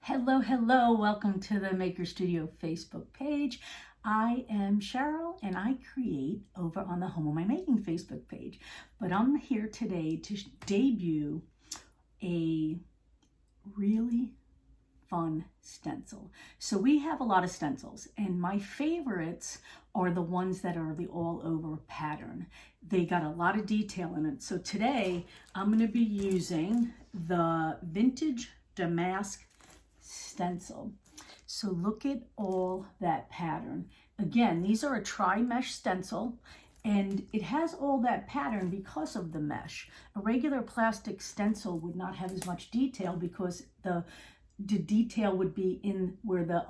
Hello, welcome to the Maker Studio Facebook page. I am Cheryl and I create over on the Home of My Making Facebook page. But I'm here today to debut a really fun stencil. So we have a lot of stencils and my favorites are the ones that are the all over pattern. They got a lot of detail in it. So today I'm going to be using the Vintage Damask Stencil. So look at all that pattern. Again, these are a tri-mesh stencil and it has all that pattern because of the mesh. A regular plastic stencil would not have as much detail because the detail would be in where the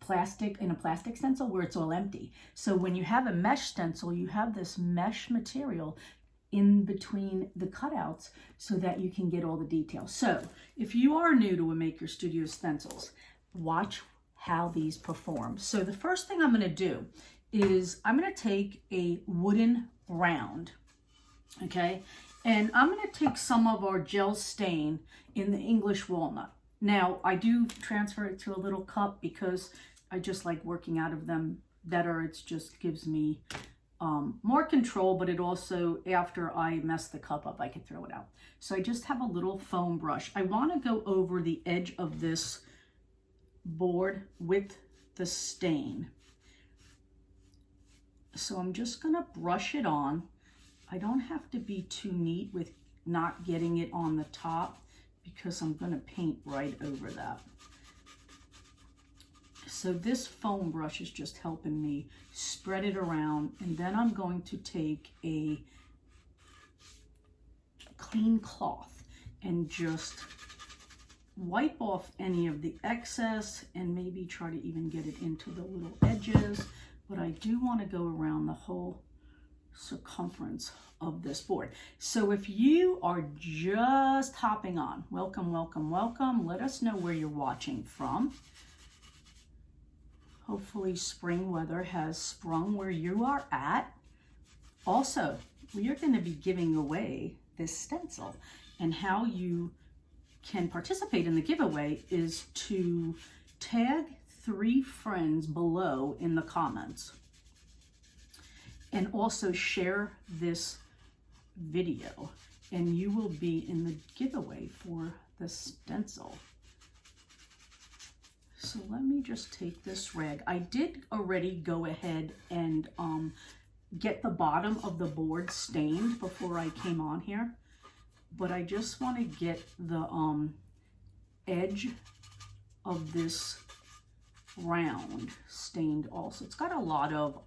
plastic, in a plastic stencil where it's all empty. So when you have a mesh stencil, you have this mesh material in between the cutouts so that you can get all the details. So if you are new to a Maker Studio stencils, watch how these perform. So the first thing I'm going to do is I'm going to take a wooden round, okay, and I'm going to take some of our gel stain in the English walnut. Now I do transfer it to a little cup because I just like working out of them better. It just gives me more control, but it also, after I mess the cup up, I can throw it out. So I just have a little foam brush. I want to go over the edge of this board with the stain. So I'm just going to brush it on. I don't have to be too neat with not getting it on the top because I'm going to paint right over that. So this foam brush is just helping me spread it around, and then I'm going to take a clean cloth and just wipe off any of the excess and maybe try to even get it into the little edges. But I do want to go around the whole circumference of this board. So if you are just hopping on, welcome. Let us know where you're watching from. Hopefully spring weather has sprung where you are at. Also, we are going to be giving away this stencil, and how you can participate in the giveaway is to tag 3 friends below in the comments and also share this video, and you will be in the giveaway for the stencil. So let me just take this rag. I did already go ahead and get the bottom of the board stained before I came on here, but I just want to get the edge of this round stained also. It's got a lot of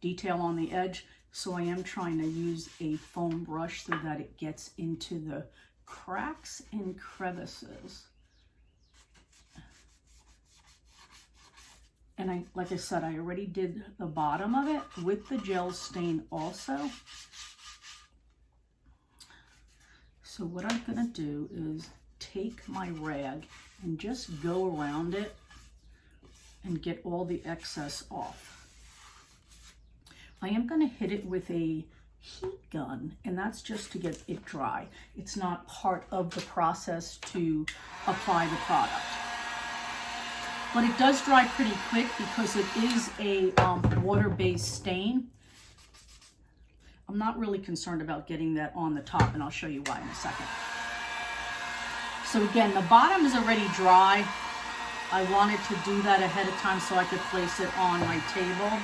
detail on the edge, so I am trying to use a foam brush so that it gets into the cracks and crevices. And like I said, I already did the bottom of it with the gel stain also. So what I'm going to do is take my rag and just go around it and get all the excess off. I am going to hit it with a heat gun, and that's just to get it dry. It's not part of the process to apply the product. But it does dry pretty quick because it is a water-based stain. I'm not really concerned about getting that on the top, and I'll show you why in a second. So again, the bottom is already dry. I wanted to do that ahead of time so I could place it on my table.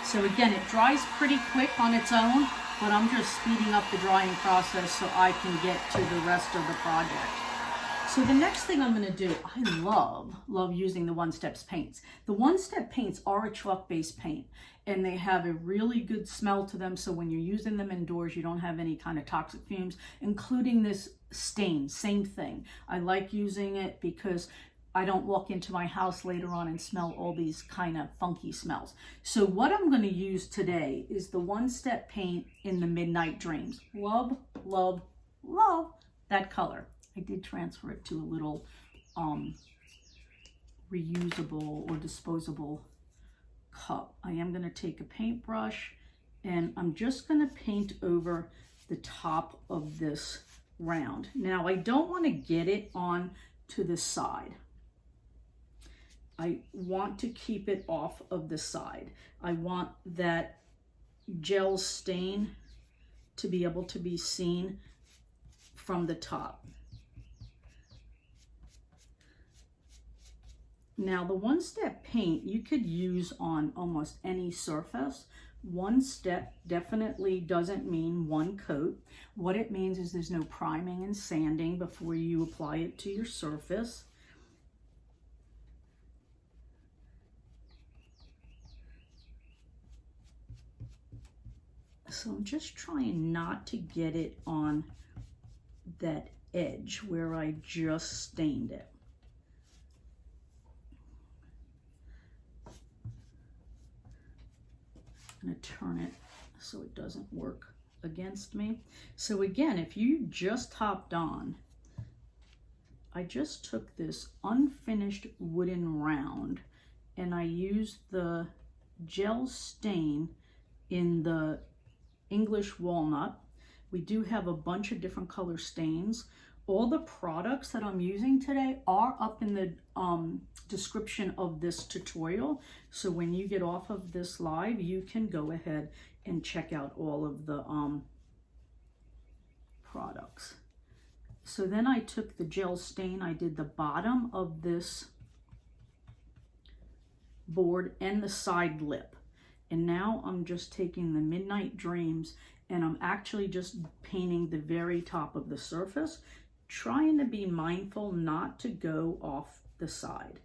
So again, it dries pretty quick on its own, but I'm just speeding up the drying process so I can get to the rest of the project. So the next thing I'm going to do, I love using the one-step paints. The one-step paints are a chalk-based paint, and they have a really good smell to them, so when you're using them indoors, you don't have any kind of toxic fumes, including this stain, same thing. I like using it because I don't walk into my house later on and smell all these kind of funky smells. So what I'm going to use today is the one-step paint in the Midnight Dreams. Love that color. I did transfer it to a little reusable or disposable cup. I am going to take a paintbrush and I'm just going to paint over the top of this round. Now I don't want to get it on to the side. I want to keep it off of the side. I want that gel stain to be able to be seen from the top. Now the one-step paint you could use on almost any surface. One step definitely doesn't mean one coat. What it means is there's no priming and sanding before you apply it to your surface. So I'm just trying not to get it on that edge where I just stained it. I'm going to turn it so it doesn't work against me. So again, if you just hopped on, I just took this unfinished wooden round and I used the gel stain in the English Walnut. We do have a bunch of different color stains. All the products that I'm using today are up in the description of this tutorial. So when you get off of this live, you can go ahead and check out all of the products. So then I took the gel stain, I did the bottom of this board and the side lip. And now I'm just taking the Midnight Dreams and I'm actually just painting the very top of the surface, trying to be mindful not to go off the side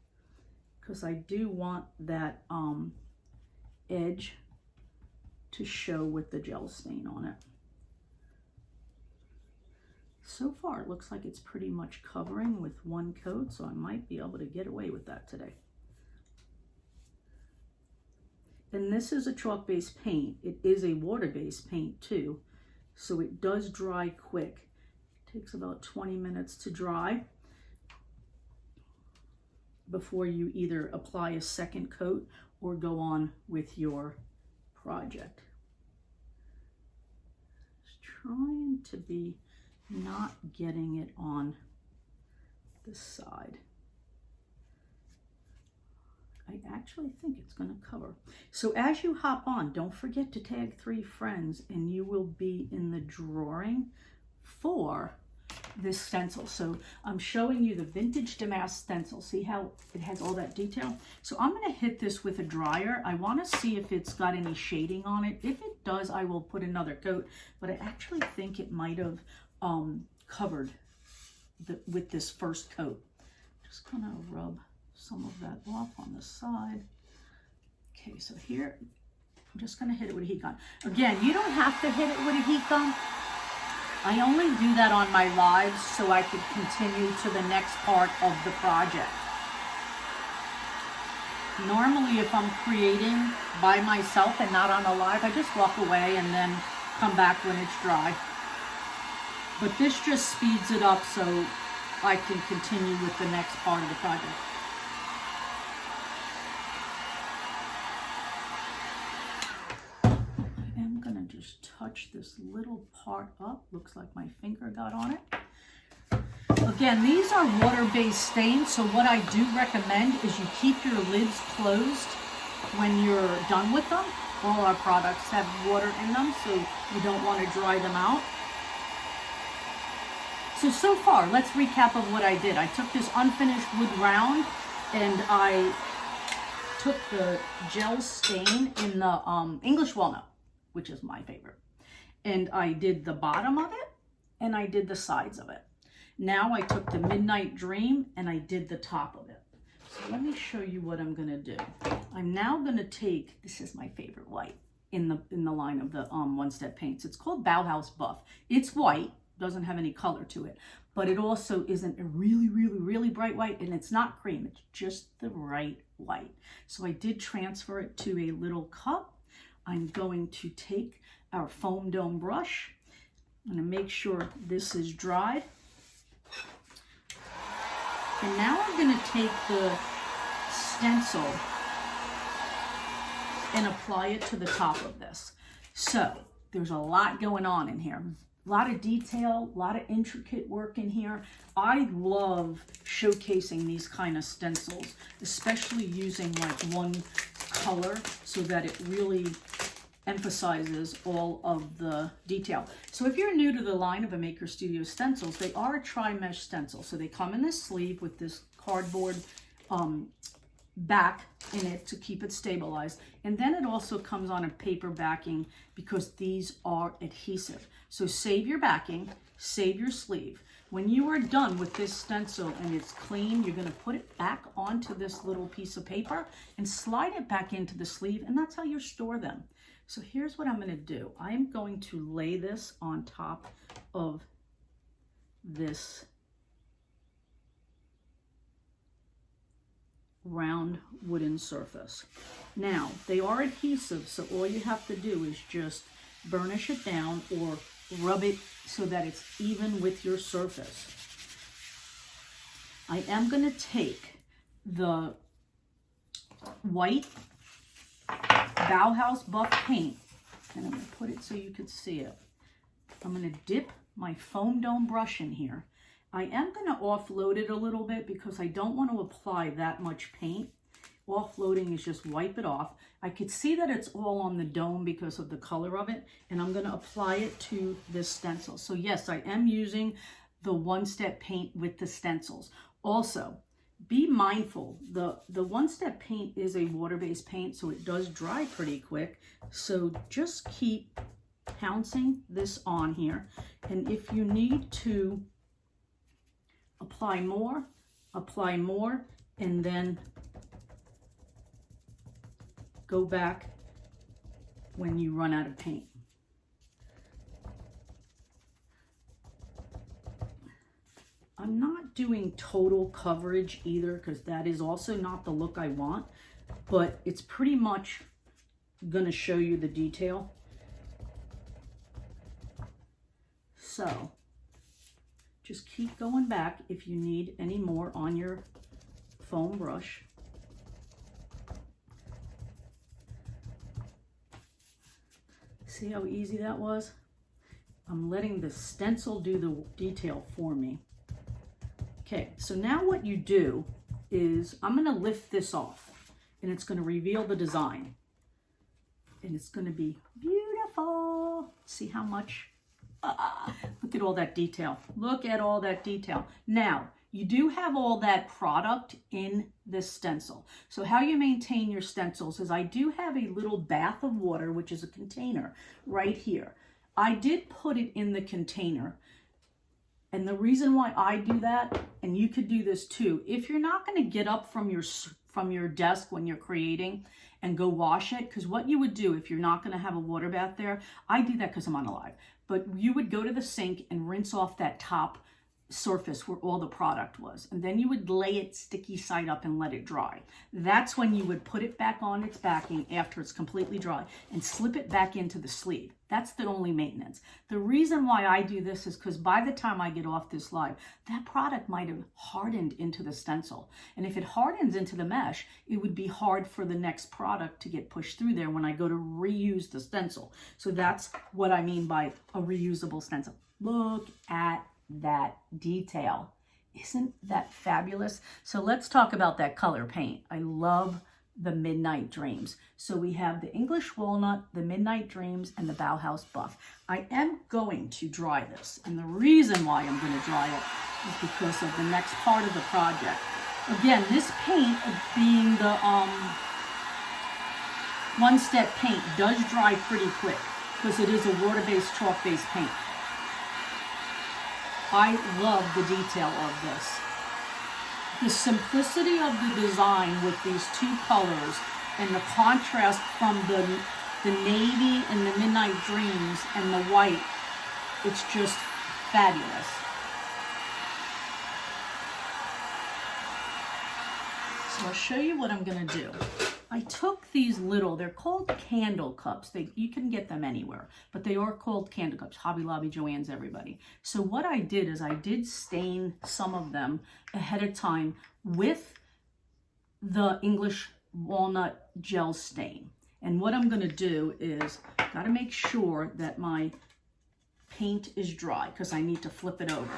because I do want that edge to show with the gel stain on it. So far it looks like it's pretty much covering with one coat, so I might be able to get away with that today. And this is a chalk-based paint. It is a water-based paint too, so it does dry quick. It takes about 20 minutes to dry before you either apply a second coat or go on with your project. Just trying to be not getting it on the side. I actually think it's going to cover. So as you hop on, don't forget to tag 3 friends and you will be in the drawing for this stencil. So I'm showing you the Vintage Damask Stencil. See how it has all that detail? So I'm going to hit this with a dryer. I want to see if it's got any shading on it. If it does, I will put another coat, but I actually think it might have covered with this first coat. Just going to rub some of that off on the side. Okay, so here, I'm just going to hit it with a heat gun. Again, you don't have to hit it with a heat gun. I only do that on my lives so I could continue to the next part of the project. Normally, if I'm creating by myself and not on a live, I just walk away and then come back when it's dry. But this just speeds it up so I can continue with the next part of the project. Just touch this little part up. Looks like my finger got on it. Again, these are water-based stains, so what I do recommend is you keep your lids closed when you're done with them. All our products have water in them, so you don't want to dry them out. So far, let's recap of what I did. I took this unfinished wood round and I took the gel stain in the English Walnut, which is my favorite. And I did the bottom of it and I did the sides of it. Now I took the Midnight Dream and I did the top of it. So let me show you what I'm gonna do. I'm now gonna take, this is my favorite white in the line of the one-step paints. It's called Bauhaus Buff. It's white, doesn't have any color to it, but it also isn't a really bright white, and it's not cream, it's just the right white. So I did transfer it to a little cup. I'm going to take our foam dome brush. I'm going to make sure this is dried. And now I'm going to take the stencil and apply it to the top of this. So there's a lot going on in here. A lot of detail, a lot of intricate work in here. I love showcasing these kind of stencils, especially using like one color so that it really emphasizes all of the detail. So if you're new to the line of a Maker Studio stencils, they are a tri-mesh stencil. So they come in this sleeve with this cardboard back in it to keep it stabilized. And then it also comes on a paper backing because these are adhesive. So save your backing, save your sleeve. When you are done with this stencil and it's clean, you're gonna put it back onto this little piece of paper and slide it back into the sleeve, and that's how you store them. So here's what I'm gonna do. I am going to lay this on top of this round wooden surface. Now, they are adhesive, so all you have to do is just burnish it down or rub it so that it's even with your surface. I am going to take the white Bauhaus buff paint and I'm going to put it so you can see it. I'm going to dip my foam dome brush in here. I am going to offload it a little bit because I don't want to apply that much paint. Offloading is just wipe it off. I could see that it's all on the dome because of the color of it, and I'm going to apply it to this stencil. So yes, I am using the one-step paint with the stencils. Also, be mindful, the one-step paint is a water-based paint, so it does dry pretty quick. So just keep pouncing this on here, and if you need to apply more, and then go back when you run out of paint. I'm not doing total coverage either because that is also not the look I want, but it's pretty much gonna show you the detail. So just keep going back if you need any more on your foam brush. See how easy that was? I'm letting the stencil do the detail for me. Okay, so now what you do is I'm gonna lift this off and it's gonna reveal the design. And it's gonna be beautiful. See how much? Look at all that detail. Look at all that detail. Now, you do have all that product in this stencil. So how you maintain your stencils is I do have a little bath of water, which is a container right here. I did put it in the container. And the reason why I do that, and you could do this too, if you're not going to get up from your desk when you're creating and go wash it, because what you would do if you're not going to have a water bath there, I do that because I'm unalive, but you would go to the sink and rinse off that top surface where all the product was, and then you would lay it sticky side up and let it dry. That's when you would put it back on its backing after it's completely dry and slip it back into the sleeve. That's the only maintenance. The reason why I do this is because by the time I get off this live, that product might have hardened into the stencil, and if it hardens into the mesh, it would be hard for the next product to get pushed through there when I go to reuse the stencil. So that's what I mean by a reusable stencil. Look at that detail. Isn't that fabulous? So let's talk about that color paint. I love the Midnight Dreams. So we have the English Walnut, the Midnight Dreams, and the Bauhaus Buff. I am going to dry this, and the reason why I'm going to dry it is because of the next part of the project. Again, this paint, being the one-step paint, does dry pretty quick because it is a water-based, chalk-based paint. I love the detail of this. The simplicity of the design with these two colors and the contrast from the navy and the Midnight Dreams and the white, it's just fabulous. So I'll show you what I'm gonna do. I took these little, they're called candle cups. You can get them anywhere, but they are called candle cups. Hobby Lobby, Joann's, everybody. So what I did is I did stain some of them ahead of time with the English Walnut gel stain. And what I'm gonna do is, gotta make sure that my paint is dry because I need to flip it over.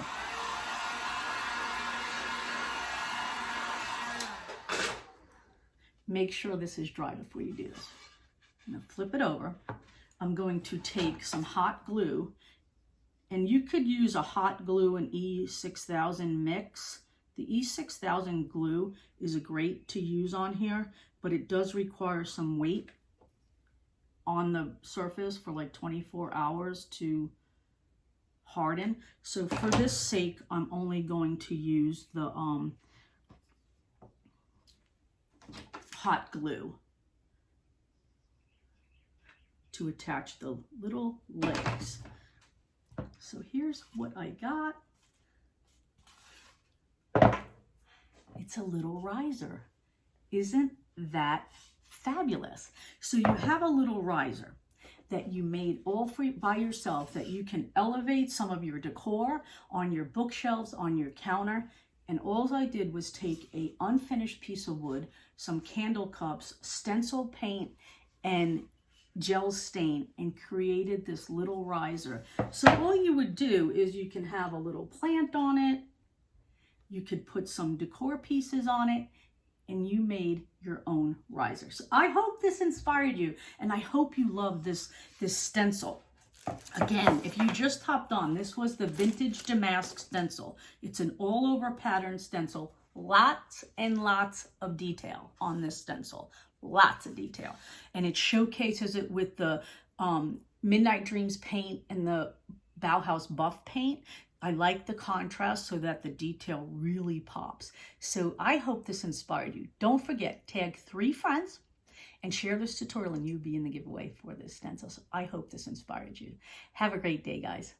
Make sure this is dry before you do this. I'm going to flip it over. I'm going to take some hot glue, and you could use a hot glue and E6000 mix. The E6000 glue is great to use on here, but it does require some weight on the surface for like 24 hours to harden. So for this sake, I'm only going to use the hot glue to attach the little legs. So here's what I got. It's a little riser. Isn't that fabulous? So you have a little riser that you made all by yourself that you can elevate some of your decor on your bookshelves, on your counter. And all I did was take a unfinished piece of wood, some candle cups, stencil paint, and gel stain, and created this little riser. So all you would do is you can have a little plant on it, you could put some decor pieces on it, and you made your own riser. So I hope this inspired you, and I hope you love this stencil. Again, if you just hopped on, this was the Vintage Damask Stencil. It's an all-over pattern stencil. Lots and lots of detail on this stencil. Lots of detail. And it showcases it with the Midnight Dreams paint and the Bauhaus buff paint. I like the contrast so that the detail really pops. So I hope this inspired you. Don't forget, tag 3 friends and share this tutorial, and you'll be in the giveaway for this stencil. So I hope this inspired you. Have a great day, guys.